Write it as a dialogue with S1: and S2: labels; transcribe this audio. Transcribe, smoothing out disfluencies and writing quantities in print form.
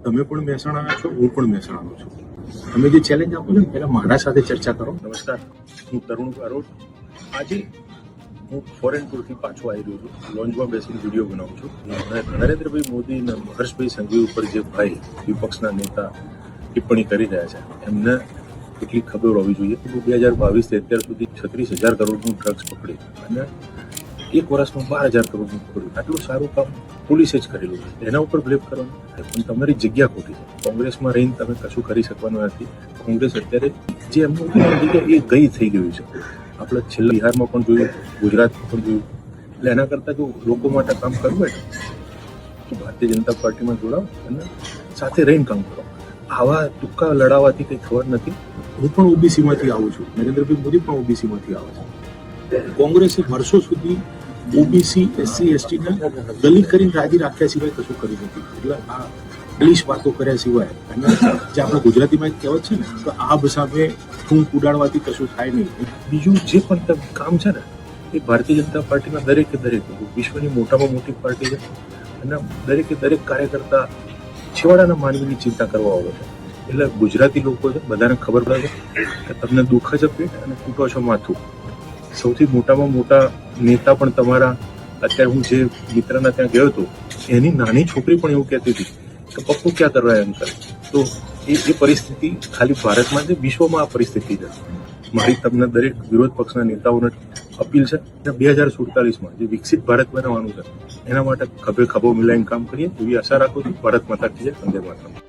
S1: તમે પણ મહેસાણાના છો, હું પણ મહેસાણાનો છું. તમે જે ચેલેન્જ આપો છો ને પહેલા મારા સાથે ચર્ચા કરો. નમસ્કાર, હું તરુણ બારોટ. આજે હું ફોરેન ટૂરથી પાછો આવી રહ્યો છું. લોન્જમાં બેસીને વિડીયો બનાવું છું. નરેન્દ્રભાઈ મોદી અને હર્ષભાઈ સંઘવી ઉપર જે ભાઈ વિપક્ષના નેતા ટિપ્પણી કરી રહ્યા છે એમને એટલી ખબર હોવી જોઈએ. 2022થી અત્યાર સુધી 36,000 કરોડનું ડ્રગ્સ પકડી અને એક વર્ષમાં 12,000 કરોડનું પકડ્યું. આટલું સારું કામ પોલીસે જ કરેલું છે. એના ઉપર બ્લેમ કરવાનું પણ તમારી જગ્યા ખોટી છે. કોંગ્રેસમાં રહીને તમે કશું કરી શકવાનું નથી. કોંગ્રેસ અત્યારે જે એમનું એ ગઈ થઈ ગયું છે. આપણે છેલ્લા બિહારમાં પણ જોયું, ગુજરાતમાં પણ જોયું. એટલે એના કરતાં જો લોકો માટે કામ કરવું હોય તો ભારતીય જનતા પાર્ટીમાં જોડાઓ અને સાથે રહીને કામ કરો. આવા ટૂંકા લડાવવાથી કંઈ ખબર નથી. હું પણ ઓબીસીમાંથી આવું છું. નરેન્દ્રભાઈ મોદી પણ ઓબીસીમાંથી આવે છે. કોંગ્રેસે વર્ષો સુધી ઓબીસી, એસસી, એસટીને દલિત કરીને રાજી રાખ્યા સિવાય કશું કર્યું નથી. એટલે આ ઇંગ્લિશ વાતો કર્યા સિવાય અને જે આપણે ગુજરાતીમાં એક કહેવત છે ને તો આબ સામે ફૂંક ઉડાડવાથી કશું થાય નહીં. બીજું જે પણ કામ છે ને એ ભારતીય જનતા પાર્ટીના દરેકે દરેક વિશ્વની મોટામાં મોટી પાર્ટી છે અને દરેકે દરેક કાર્યકર્તા છેવાડાના માનવીની ચિંતા કરવા આવે છે. એટલે ગુજરાતી લોકો છે બધાને ખબર પડે છે કે તમને દુઃખ છે પેટ અને તૂટો છો માથું. સૌથી મોટામાં મોટા નેતા પણ તમારા, અત્યારે હું જે મિત્રના ત્યાં ગયો હતો એની નાની છોકરી પણ એવું કહેતી હતી કે પપ્પુ ક્યાં કરવા એમ કરે. તો એ પરિસ્થિતિ ખાલી ભારતમાં છે, વિશ્વમાં આ પરિસ્થિતિ છે. મારી તમને દરેક વિરોધ પક્ષના નેતાઓને અપીલ છે કે 2047માં જે વિકસિત ભારત બનાવવાનું છે એના માટે ખભે ખભો મિલાઈને કામ કરીએ એવી આશા રાખું છું. ભારત માતા કી જય, વંદે માતરમ.